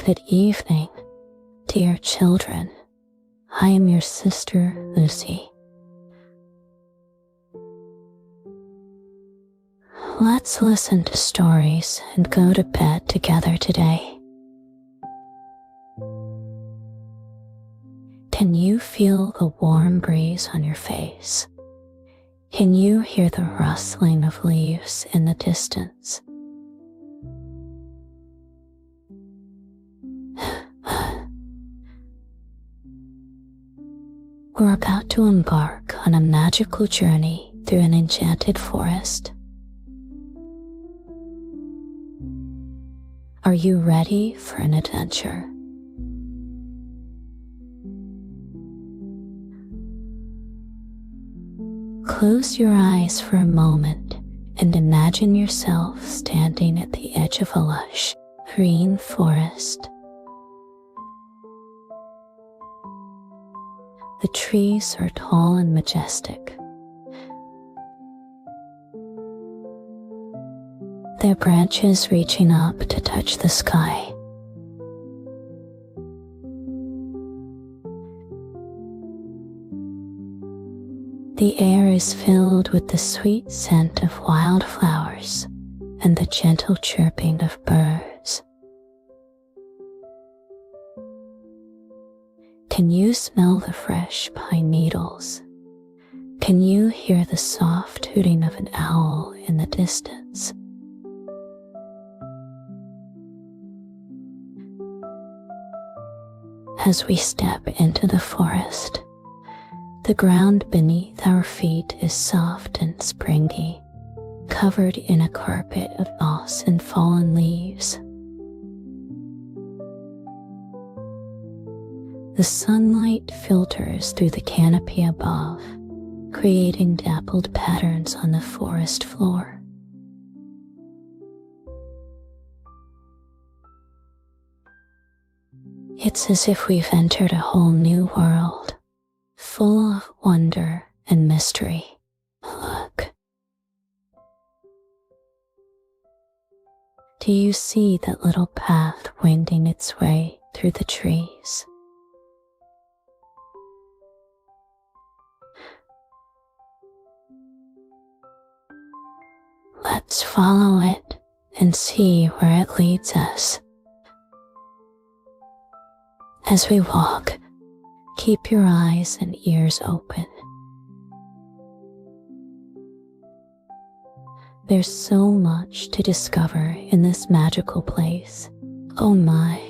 Good evening, dear children. I am your sister, Lucy. Let's listen to stories and go to bed together today. Can you feel the warm breeze on your face? Can you hear the rustling of leaves in the distance? We're about to embark on a magical journey through an enchanted forest. Are you ready for an adventure? Close your eyes for a moment and imagine yourself standing at the edge of a lush, green forest. The trees are tall and majestic. Their branches reaching up to touch the sky. The air is filled with the sweet scent of wildflowers and the gentle chirping of birds. Can you smell the fresh pine needles? Can you hear the soft hooting of an owl in the distance? As we step into the forest, the ground beneath our feet is soft and springy, covered in a carpet of moss and fallen leaves. The sunlight filters through the canopy above, creating dappled patterns on the forest floor. It's as if we've entered a whole new world, full of wonder and mystery. Look. Do you see that little path winding its way through the trees? Let's follow it and see where it leads us. As we walk, keep your eyes and ears open. There's so much to discover in this magical place. Oh my.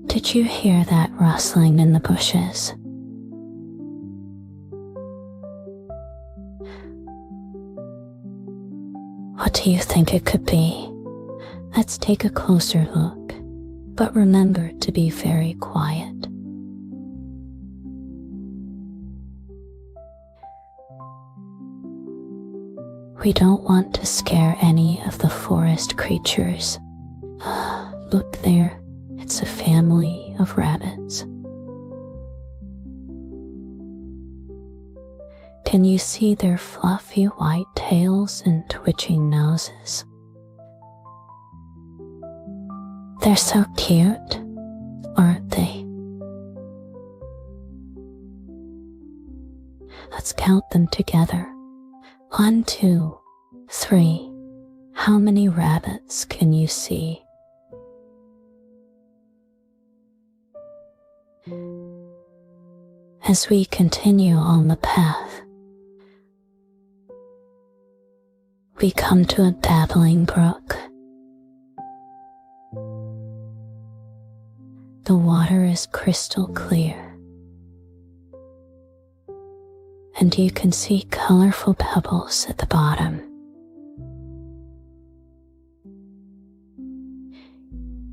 Did you hear that rustling in the bushes? What do you think it could be? Let's take a closer look, but remember to be very quiet. We don't want to scare any of the forest creatures. Look there, it's a family of rabbits. Can you see their fluffy white tails and twitching noses? They're so cute, aren't they? Let's count them together. 1, 2, 3. How many rabbits can you see? As we continue on the path, we come to a babbling brook. The water is crystal clear, and you can see colorful pebbles at the bottom.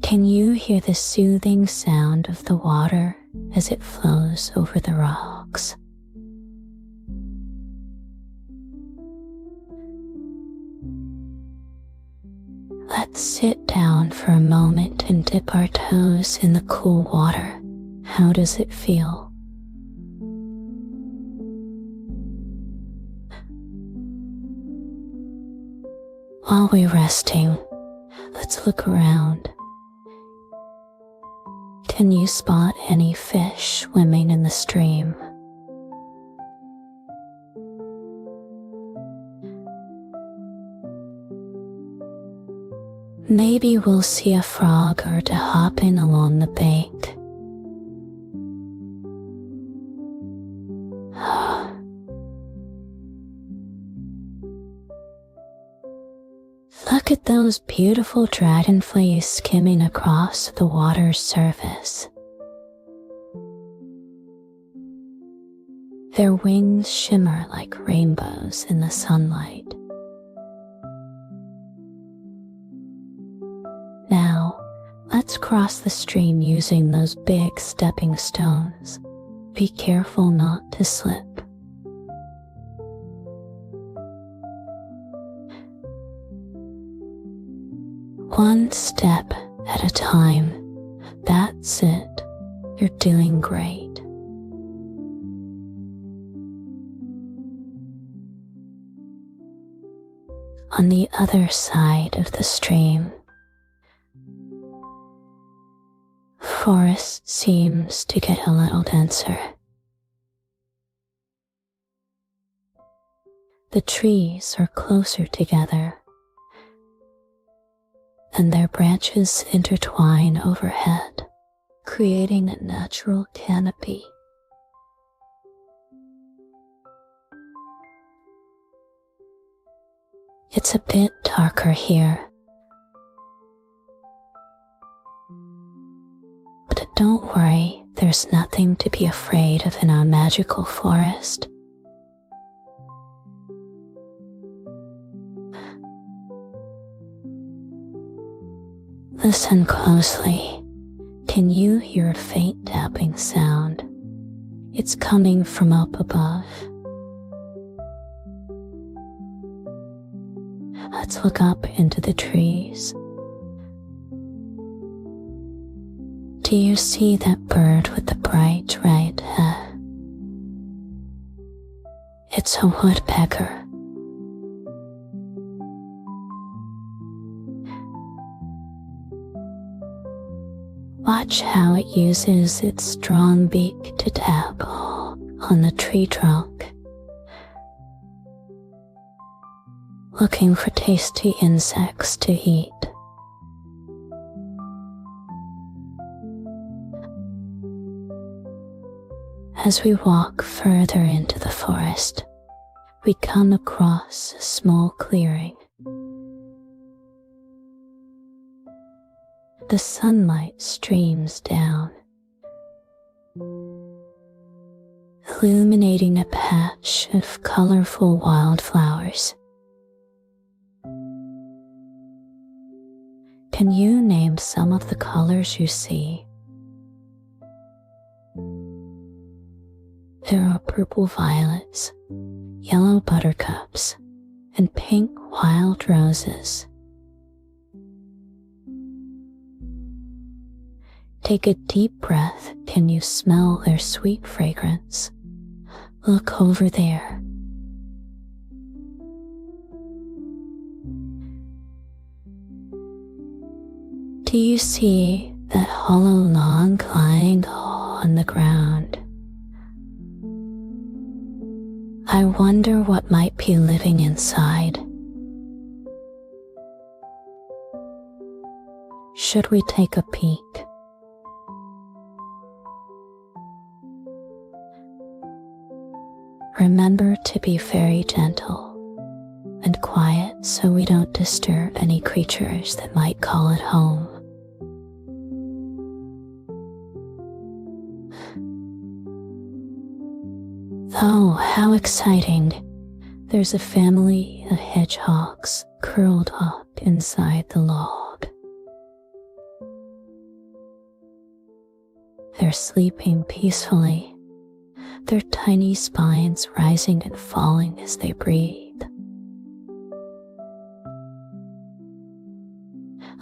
Can you hear the soothing sound of the water as it flows over the rocks? Let's sit down for a moment and dip our toes in the cool water. How does it feel? While we're resting, Let's look around. Can you spot any fish swimming in the stream? Maybe we'll see a frog or two hopping along the bank. Look at those beautiful dragonflies skimming across the water's surface. Their wings shimmer like rainbows in the sunlight. Now, let's cross the stream using those big stepping stones. Be careful not to slip. One step at a time. That's it. You're doing great. On the other side of the stream, forest seems to get a little denser. The trees are closer together, and their branches intertwine overhead, creating a natural canopy. It's a bit darker here, but don't worry, there's nothing to be afraid of in our magical forest. Listen closely. Can you hear a faint tapping sound? It's coming from up above. Let's look up into the trees. Do you see that bird with the bright red head? It's a woodpecker. Watch how it uses its strong beak to tap on the tree trunk, looking for tasty insects to eat. As we walk further into the forest, we come across a small clearing. The sunlight streams down, illuminating a patch of colorful wildflowers. Can you name some of the colors you see? There are purple violets, yellow buttercups, and pink wild roses. Take a deep breath. Can you smell their sweet fragrance? Look over there. Do you see that hollow log lying on the ground? I wonder what might be living inside. Should we take a peek? Remember to be very gentle and quiet so we don't disturb any creatures that might call it home. Oh, how exciting! There's a family of hedgehogs curled up inside the log. They're sleeping peacefully, their tiny spines rising and falling as they breathe.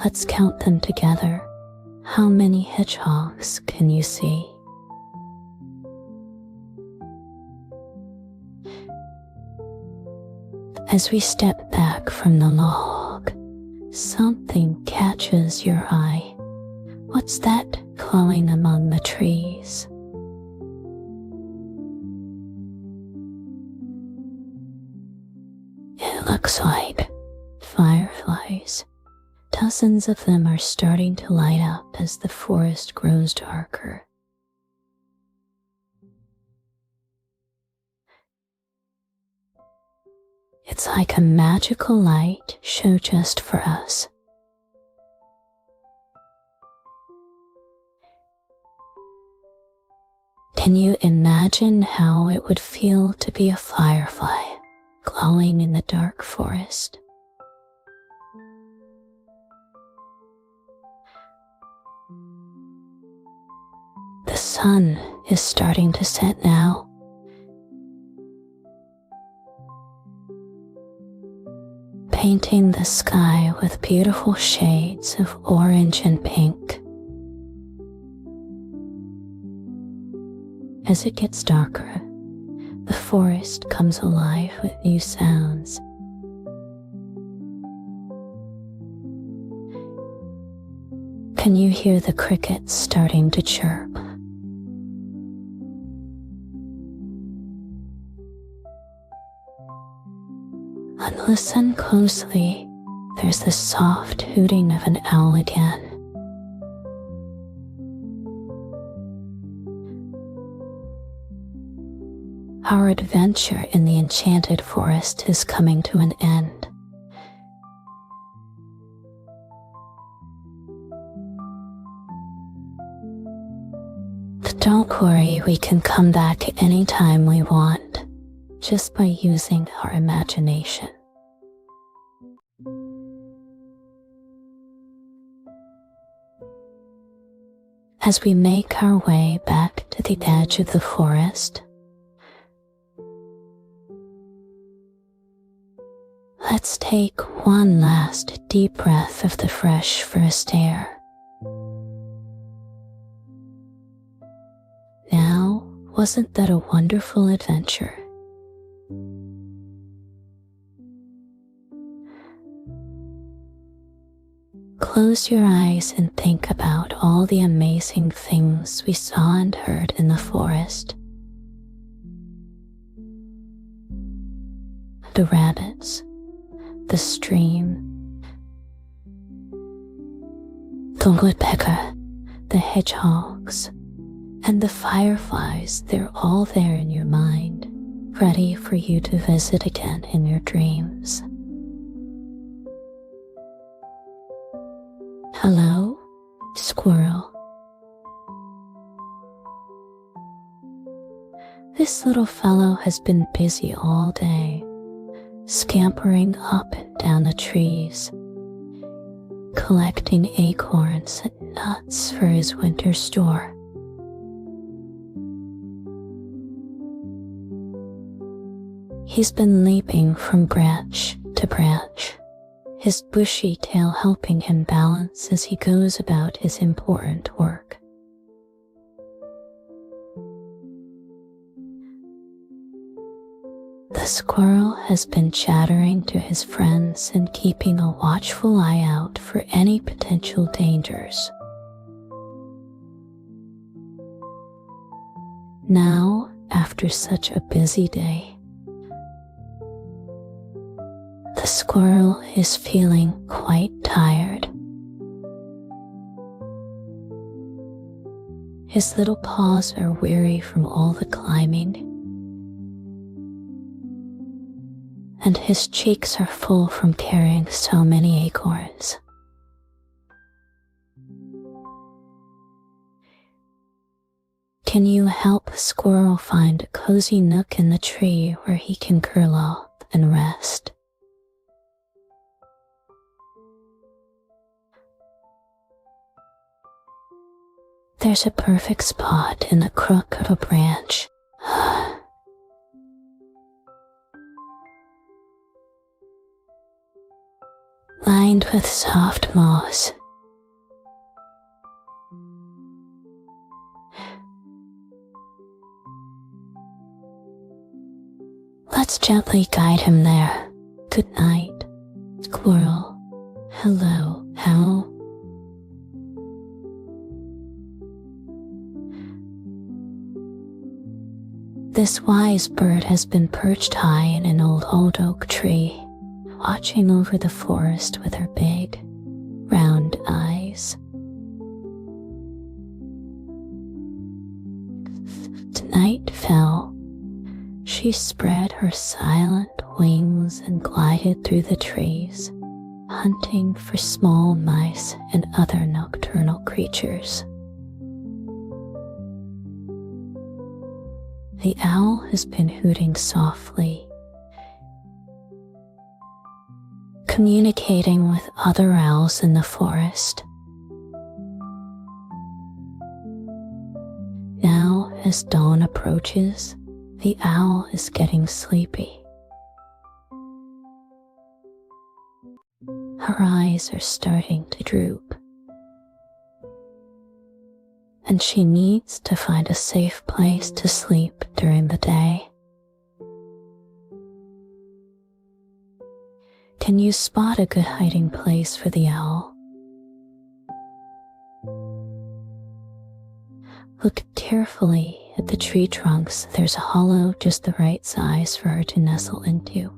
Let's count them together. How many hedgehogs can you see? As we step back from the log, something catches your eye. What's that glowing among the trees? It looks like fireflies. Dozens of them are starting to light up as the forest grows darker. It's like a magical light show just for us. Can you imagine how it would feel to be a firefly glowing in the dark forest? The sun is starting to set now. Painting the sky with beautiful shades of orange and pink. As it gets darker, the forest comes alive with new sounds. Can you hear the crickets starting to chirp? And listen closely, there's the soft hooting of an owl again. Our adventure in the Enchanted Forest is coming to an end. But don't worry, we can come back anytime we want, just by using our imagination. As we make our way back to the edge of the forest, let's take one last deep breath of the fresh forest air. Now, wasn't that a wonderful adventure? Close your eyes and think about all the amazing things we saw and heard in the forest. The rabbits, the stream, the woodpecker, the hedgehogs, and the fireflies. They're all there in your mind, ready for you to visit again in your dreams. Hello, squirrel. This little fellow has been busy all day, scampering up and down the trees, collecting acorns and nuts for his winter store. He's been leaping from branch to branch, his bushy tail helping him balance as he goes about his important work. The squirrel has been chattering to his friends and keeping a watchful eye out for any potential dangers. Now, after such a busy day, the squirrel is feeling quite tired. His little paws are weary from all the climbing, and his cheeks are full from carrying so many acorns. Can you help the squirrel find a cozy nook in the tree where he can curl up and rest? There's a perfect spot in the crook of a branch. Lined with soft moss. Let's gently guide him there. Good night, squirrel. Hello, owl. This wise bird has been perched high in an old oak tree, watching over the forest with her big, round eyes. As night fell, she spread her silent wings and glided through the trees, hunting for small mice and other nocturnal creatures. The owl has been hooting softly, communicating with other owls in the forest. Now, as dawn approaches, the owl is getting sleepy. Her eyes are starting to droop, and she needs to find a safe place to sleep during the day. Can you spot a good hiding place for the owl? Look carefully at the tree trunks. There's a hollow just the right size for her to nestle into.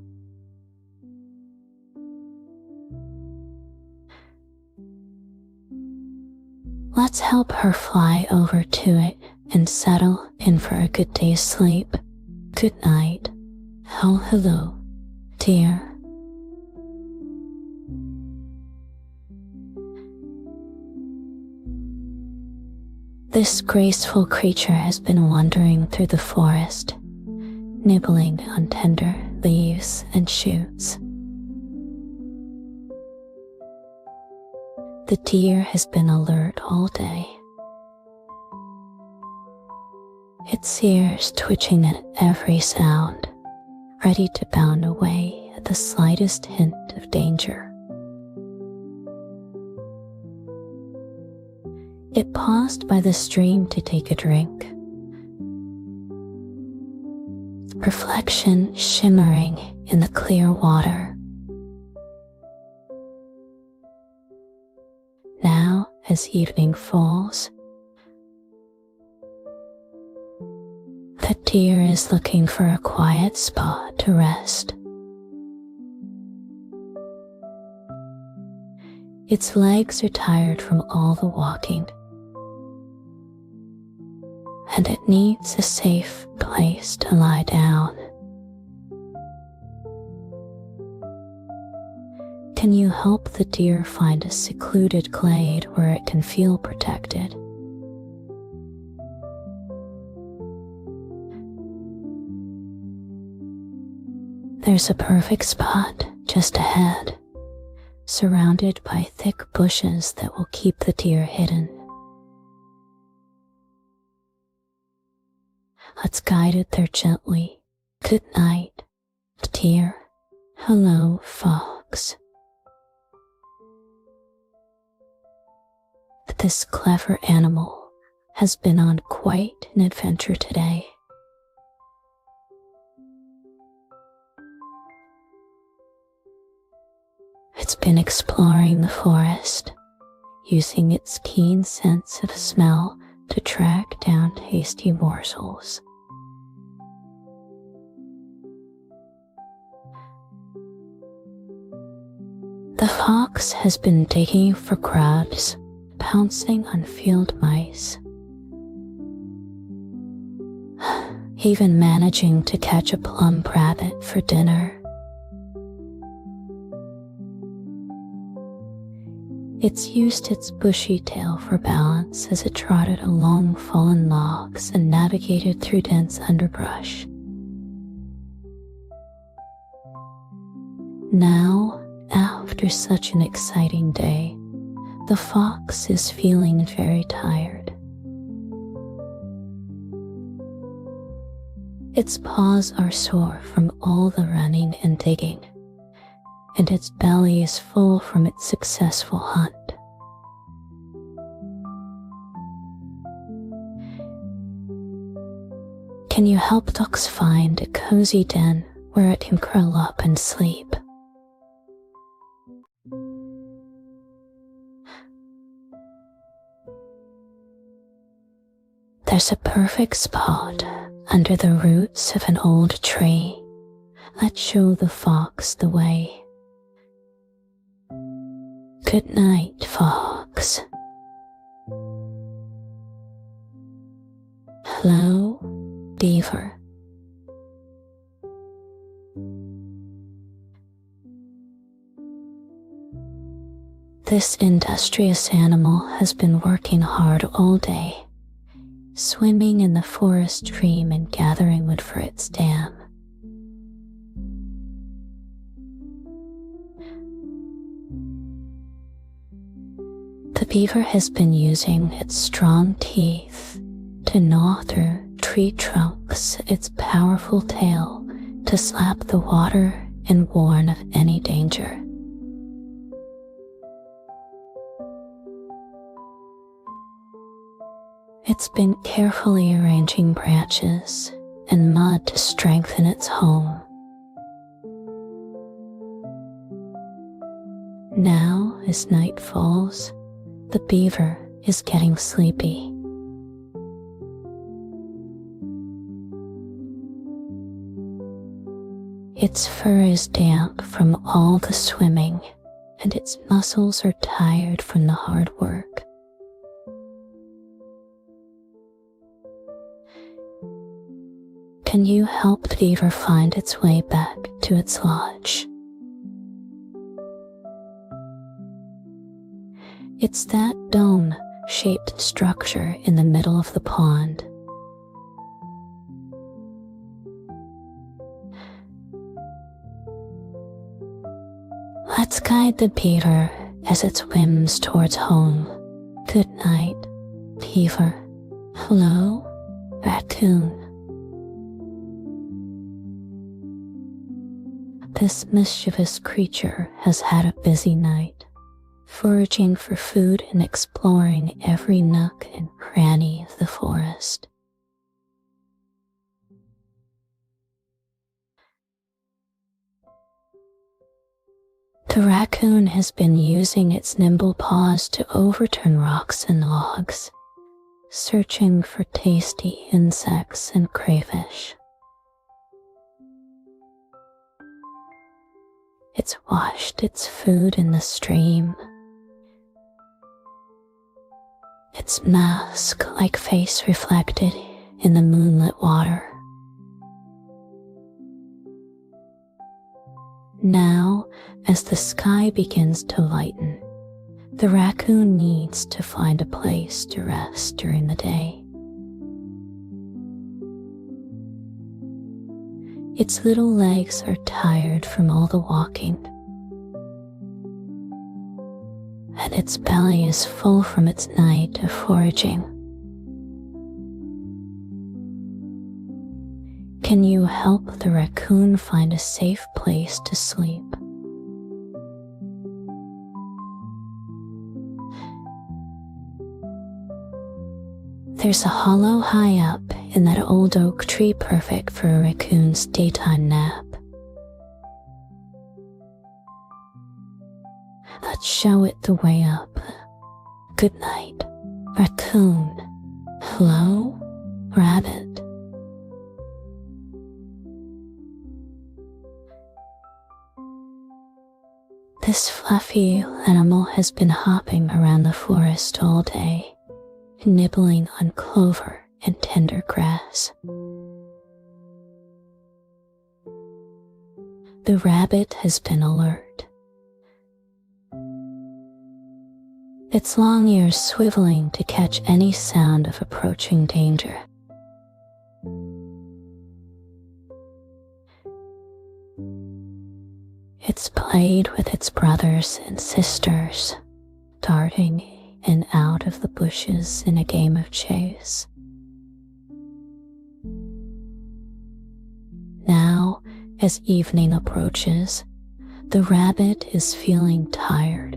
Let's help her fly over to it and settle in for a good day's sleep. Good night. Oh, hello, dear. This graceful creature has been wandering through the forest, nibbling on tender leaves and shoots. The deer has been alert all day, its ears twitching at every sound, ready to bound away at the slightest hint of danger. It paused by the stream to take a drink, its reflection shimmering in the clear water. Now, as evening falls, the deer is looking for a quiet spot to rest. Its legs are tired from all the walking, and it needs a safe place to lie down. Can you help the deer find a secluded glade where it can feel protected? There's a perfect spot just ahead, surrounded by thick bushes that will keep the deer hidden. Let's guide it there gently. Good night, deer. Hello, fox. This clever animal has been on quite an adventure today. It's been exploring the forest, using its keen sense of smell to track down tasty morsels. The fox has been digging for grubs, pouncing on field mice, even managing to catch a plump rabbit for dinner. It's used its bushy tail for balance as it trotted along fallen logs and navigated through dense underbrush. Now, after such an exciting day, the fox is feeling very tired. Its paws are sore from all the running and digging, and its belly is full from its successful hunt. Can you help ducks find a cozy den where it can curl up and sleep? There's a perfect spot under the roots of an old tree. Let's show the fox the way. Good night, fox. Hello, beaver. This industrious animal has been working hard all day, swimming in the forest stream and gathering wood for its dam. The beaver has been using its strong teeth to gnaw through tree trunks, its powerful tail to slap the water and warn of any danger. It's been carefully arranging branches and mud to strengthen its home. Now, as night falls, the beaver is getting sleepy. Its fur is damp from all the swimming, and its muscles are tired from the hard work. Can you help the beaver find its way back to its lodge? It's that dome-shaped structure in the middle of the pond. Let's guide the beaver as it swims towards home. Good night, beaver. Hello, raccoon. This mischievous creature has had a busy night, foraging for food and exploring every nook and cranny of the forest. The raccoon has been using its nimble paws to overturn rocks and logs, searching for tasty insects and crayfish. It's washed its food in the stream, its mask-like face reflected in the moonlit water. Now, as the sky begins to lighten, the raccoon needs to find a place to rest during the day. Its little legs are tired from all the walking, and its belly is full from its night of foraging. Can you help the raccoon find a safe place to sleep? There's a hollow high up in that old oak tree perfect for a raccoon's daytime nap. Let's show it the way up. Good night, raccoon. Hello, rabbit. This fluffy animal has been hopping around the forest all day, nibbling on clover and tender grass. The rabbit has been alert, its long ears swiveling to catch any sound of approaching danger. It's played with its brothers and sisters, darting in and out of the bushes in a game of chase. Now, as evening approaches, the rabbit is feeling tired.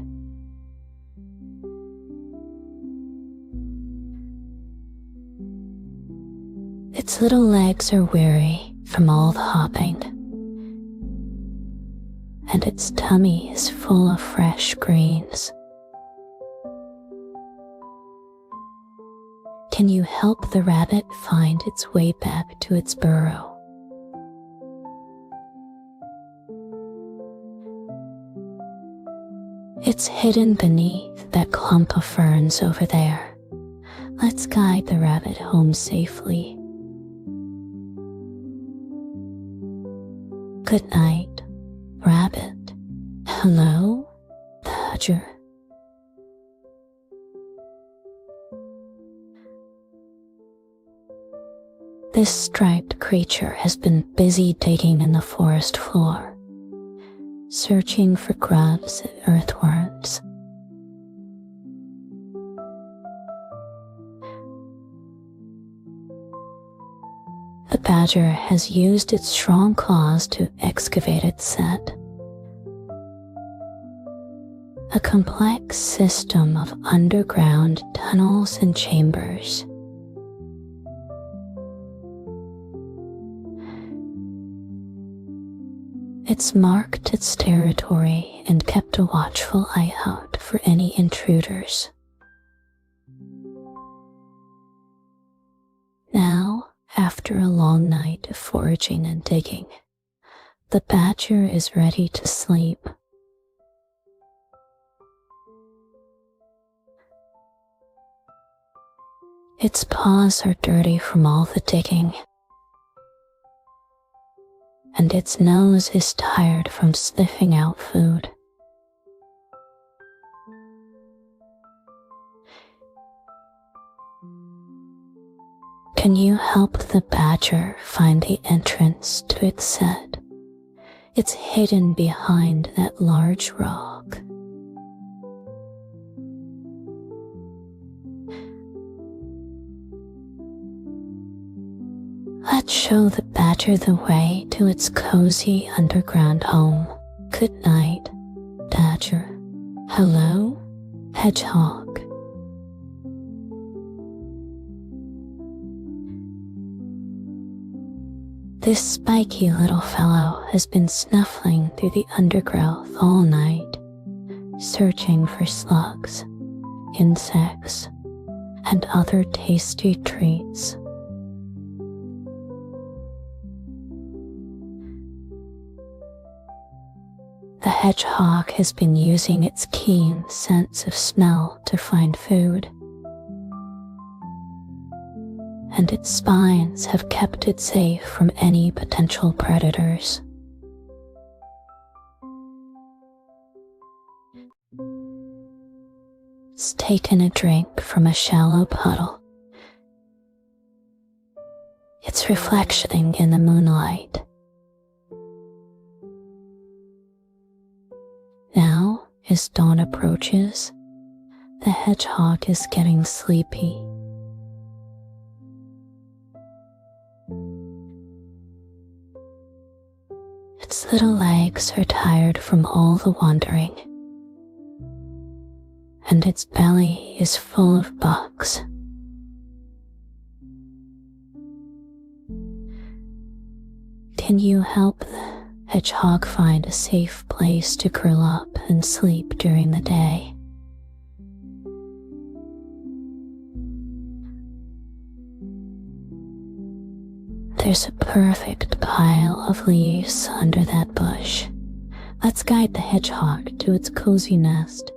Its little legs are weary from all the hopping, and its tummy is full of fresh greens. Can you help the rabbit find its way back to its burrow? It's hidden beneath that clump of ferns over there. Let's guide the rabbit home safely. Good night, rabbit. Hello, badger. This striped creature has been busy digging in the forest floor, searching for grubs and earthworms. The badger has used its strong claws to excavate its set, a complex system of underground tunnels and chambers. It's marked its territory and kept a watchful eye out for any intruders. Now, after a long night of foraging and digging, the badger is ready to sleep. Its paws are dirty from all the digging, and its nose is tired from sniffing out food. Can you help the badger find the entrance to its set? It's hidden behind that large rock. Let's show the badger the way to its cozy underground home. Good night, badger. Hello, hedgehog. This spiky little fellow has been snuffling through the undergrowth all night, searching for slugs, insects, and other tasty treats. The hedgehog has been using its keen sense of smell to find food, and its spines have kept it safe from any potential predators. It's taken a drink from a shallow puddle, its reflection in the moonlight. Now, as dawn approaches, the hedgehog is getting sleepy. Its little legs are tired from all the wandering, and its belly is full of bugs. Can you help the hedgehog find a safe place to curl up and sleep during the day? There's a perfect pile of leaves under that bush. Let's guide the hedgehog to its cozy nest.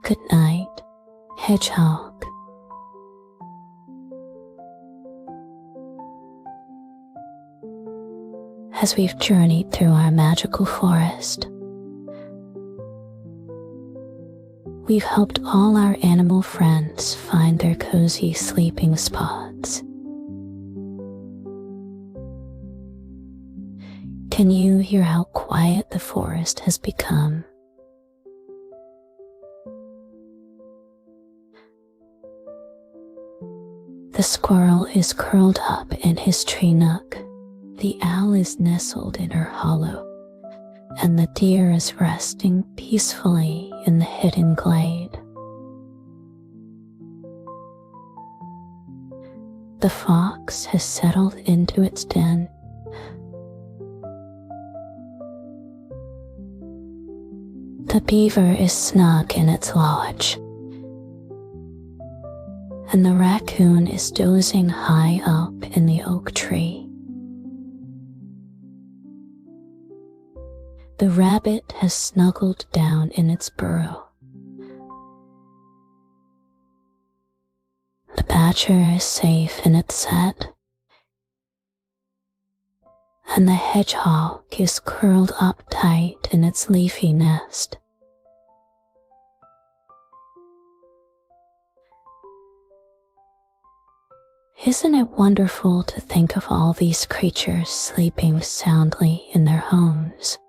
Good night, hedgehog. As we've journeyed through our magical forest, we've helped all our animal friends find their cozy sleeping spots. Can you hear how quiet the forest has become? The squirrel is curled up in his tree nook. The owl is nestled in her hollow, and the deer is resting peacefully in the hidden glade. The fox has settled into its den. The beaver is snug in its lodge, and the raccoon is dozing high up in the oak tree. The rabbit has snuggled down in its burrow. The badger is safe in its set, and the hedgehog is curled up tight in its leafy nest. Isn't it wonderful to think of all these creatures sleeping soundly in their homes?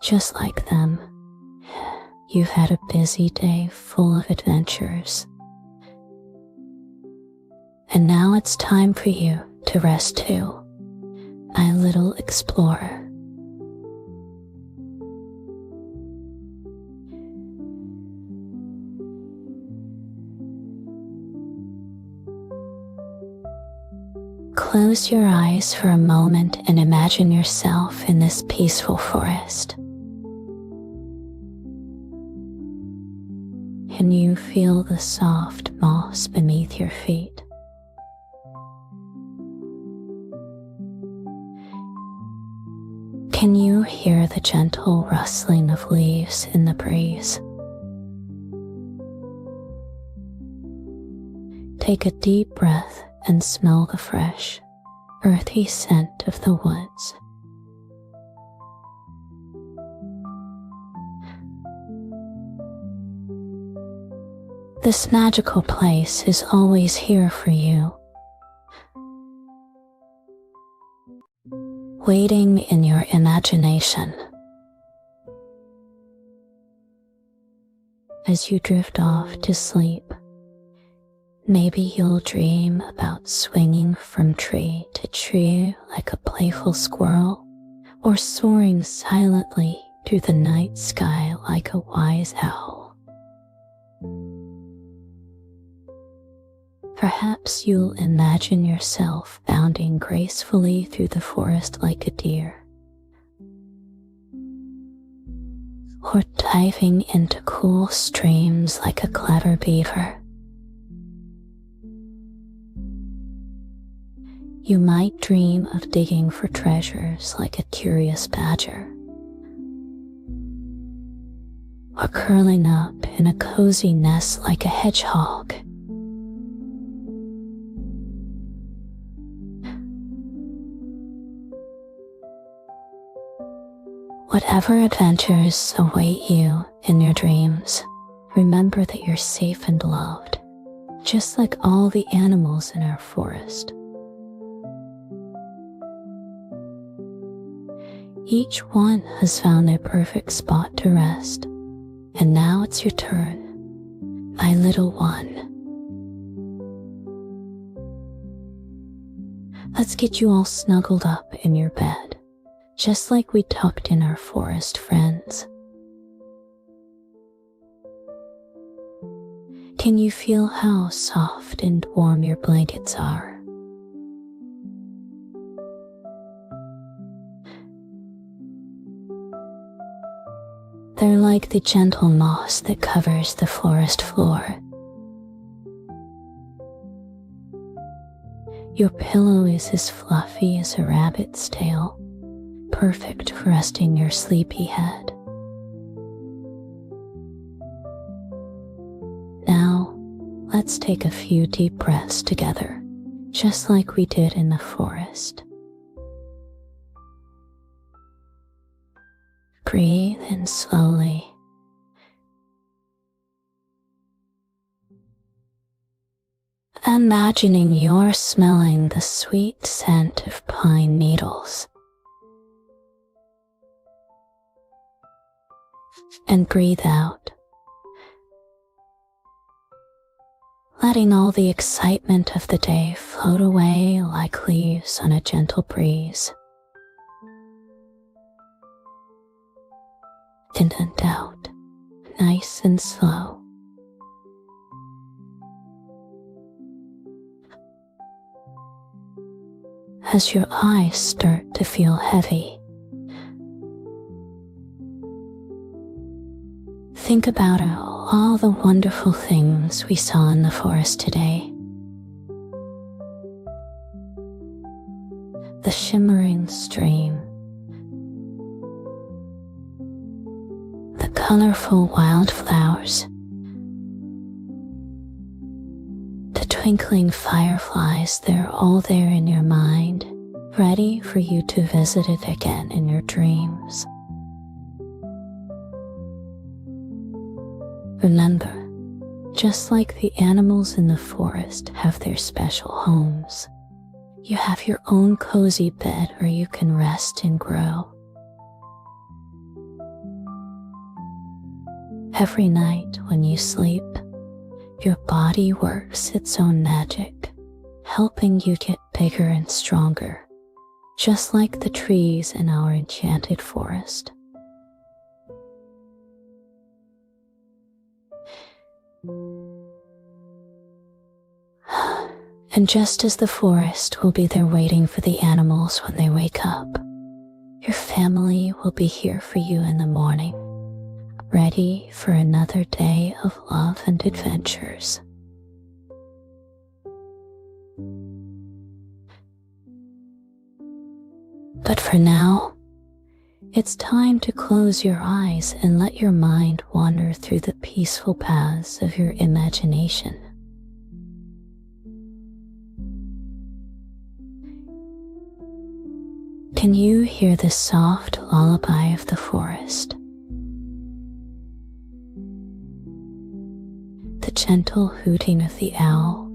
Just like them, you've had a busy day full of adventures. And now it's time for you to rest too, my little explorer. Close your eyes for a moment and imagine yourself in this peaceful forest. Can you feel the soft moss beneath your feet? Can you hear the gentle rustling of leaves in the breeze? Take a deep breath and smell the fresh, earthy scent of the woods. This magical place is always here for you, waiting in your imagination. As you drift off to sleep, maybe you'll dream about swinging from tree to tree like a playful squirrel, or soaring silently through the night sky like a wise owl. Perhaps you'll imagine yourself bounding gracefully through the forest like a deer, or diving into cool streams like a clever beaver. You might dream of digging for treasures like a curious badger, or curling up in a cozy nest like a hedgehog. Whatever adventures await you in your dreams, remember that you're safe and loved, just like all the animals in our forest. Each one has found their perfect spot to rest, and now it's your turn, my little one. Let's get you all snuggled up in your bed, just like we tucked in our forest friends. Can you feel how soft and warm your blankets are? They're like the gentle moss that covers the forest floor. Your pillow is as fluffy as a rabbit's tail, perfect for resting your sleepy head. Now, let's take a few deep breaths together, just like we did in the forest. Breathe in slowly. Imagining you're smelling the sweet scent of pine needles. And breathe out, letting all the excitement of the day float away like leaves on a gentle breeze. In and out, nice and slow. As your eyes start to feel heavy, Think about all the wonderful things we saw in the forest today. The shimmering stream, the colorful wildflowers, the twinkling fireflies. They're all there in your mind, ready for you to visit it again in your dreams. Remember, just like the animals in the forest have their special homes, you have your own cozy bed where you can rest and grow. Every night when you sleep, your body works its own magic, helping you get bigger and stronger, just like the trees in our enchanted forest. And just as the forest will be there waiting for the animals when they wake up, your family will be here for you in the morning, ready for another day of love and adventures. But for now, it's time to close your eyes and let your mind wander through the peaceful paths of your imagination. Can you hear the soft lullaby of the forest? The gentle hooting of the owl?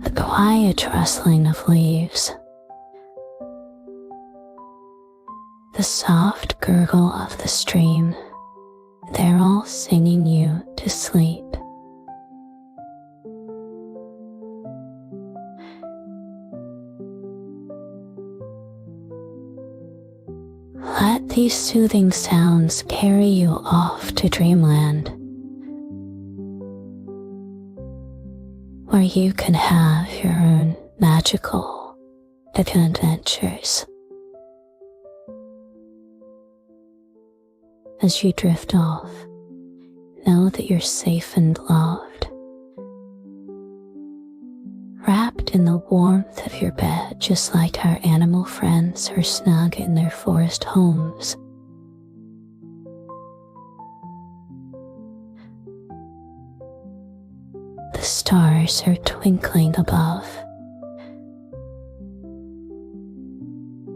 The quiet rustling of leaves? The soft gurgle of the stream? They're all singing you to sleep. Let these soothing sounds carry you off to dreamland, where you can have your own magical adventures. As you drift off, know that you're safe and loved, wrapped in the warmth of your bed, just like our animal friends are snug in their forest homes. The stars are twinkling above,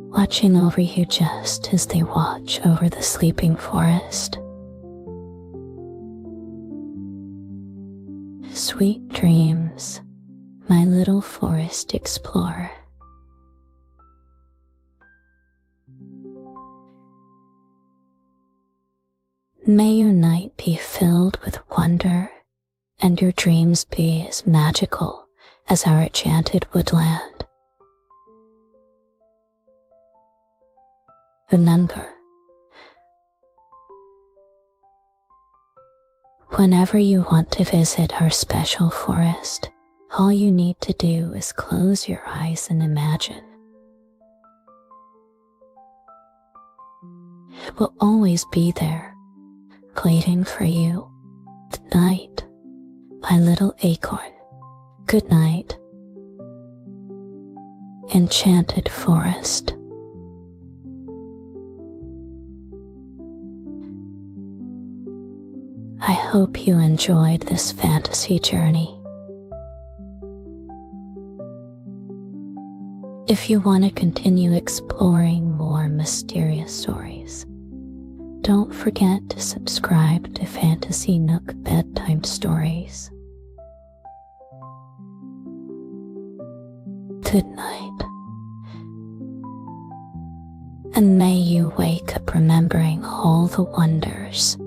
watching over you just as they watch over the sleeping forest. Sweet dreams, my little forest explorer. May your night be filled with wonder and your dreams be as magical as our enchanted woodland. Remember, whenever you want to visit our special forest, all you need to do is close your eyes and imagine. It will always be there, waiting for you. Night, my little acorn. Good night, Enchanted Forest. I hope you enjoyed this fantasy journey. If you want to continue exploring more mysterious stories, don't forget to subscribe to FantasyNook Bedtime Stories. Good night, and may you wake up remembering all the wonders